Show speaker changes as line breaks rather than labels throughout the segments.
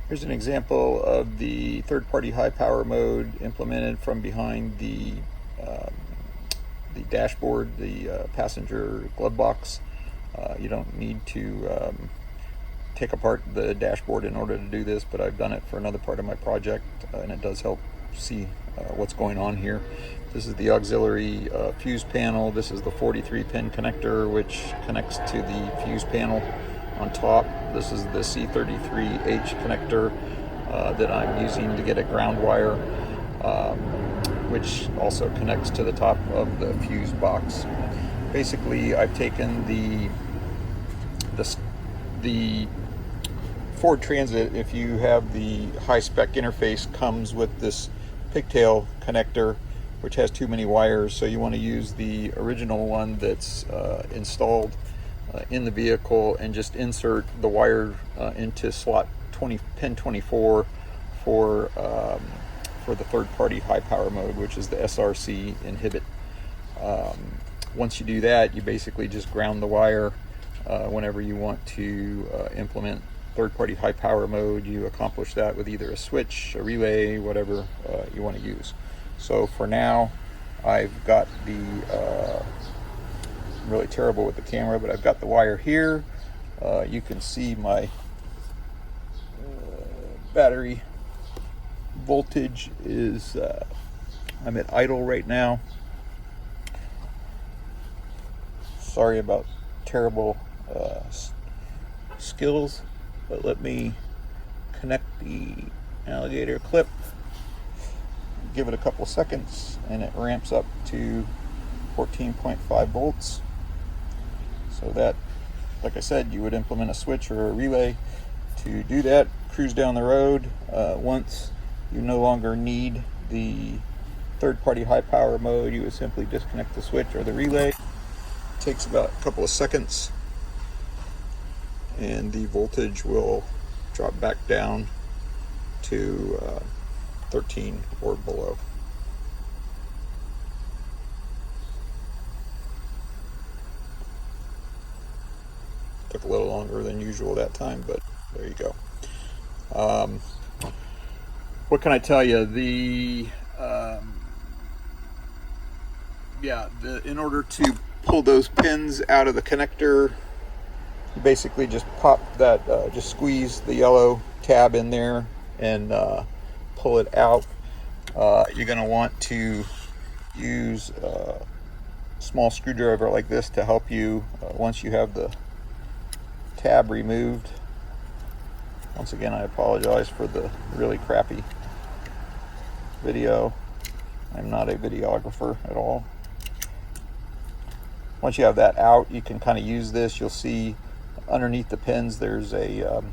Here's an example of the third-party high power mode implemented from behind um, the dashboard, the passenger glove box. You don't need to take apart the dashboard in order to do this, but I've done it for another part of my project, and it does help see what's going on here. This is the auxiliary fuse panel. This is the 43 pin connector which connects to the fuse panel on top. This is the C33H connector that I'm using to get a ground wire, which also connects to the top of the fuse box. Basically, I've taken the Ford Transit, if you have the high-spec interface, comes with this pigtail connector which has too many wires, so you want to use the original one that's installed in the vehicle and just insert the wire into slot pin 24 for the third-party high power mode, which is the SRC inhibit. Once you do that, you basically just ground the wire. Whenever you want to implement third-party high power mode, you accomplish that with either a switch, a relay, whatever you want to use. So for now, I've got the I'm really terrible with the camera, but I've got the wire here. You can see my battery voltage is I'm at idle right now. Sorry about terrible skills, but let me connect the alligator clip, give it a couple seconds, and it ramps up to 14.5 volts. So that, like I said, you would implement a switch or a relay to do that. Cruise down the road. Once you no longer need the third-party high power mode, you would simply disconnect the switch or the relay. It takes about a couple of seconds, and the voltage will drop back down to 13 or below. Took a little longer than usual that time, but there you go. What can I tell you? In order to pull those pins out of the connector, you basically just pop that, just squeeze the yellow tab in there and pull it out. You're going to want to use a small screwdriver like this to help you once you have the tab removed. Once again, I apologize for the really crappy video. I'm not a videographer at all. Once you have that out, you can kind of use this. You'll see underneath the pins there's a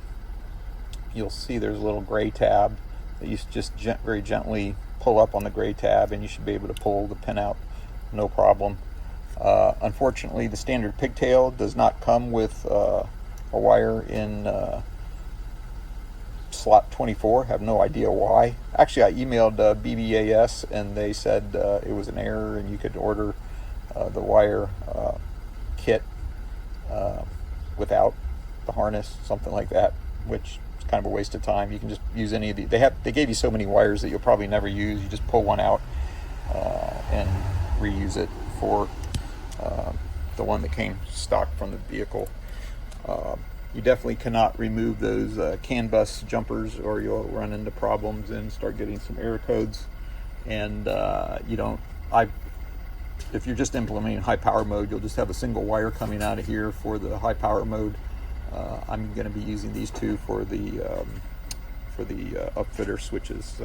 you'll see there's a little gray tab that you just very gently pull up on the gray tab, and you should be able to pull the pin out no problem. Unfortunately, the standard pigtail does not come with a wire in slot 24. Have no idea why. Actually, I emailed BBAS and they said it was an error and you could order the wire kit without the harness, something like that, which is kind of a waste of time. You can just use any of the, they gave you so many wires that you'll probably never use. You just pull one out and reuse it for the one that came stock from the vehicle. You definitely cannot remove those CAN bus jumpers, or you'll run into problems and start getting some error codes. And if you're just implementing high power mode, you'll just have a single wire coming out of here for the high power mode. I'm going to be using these two for the upfitter switches.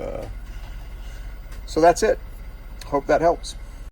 So that's it. Hope that helps.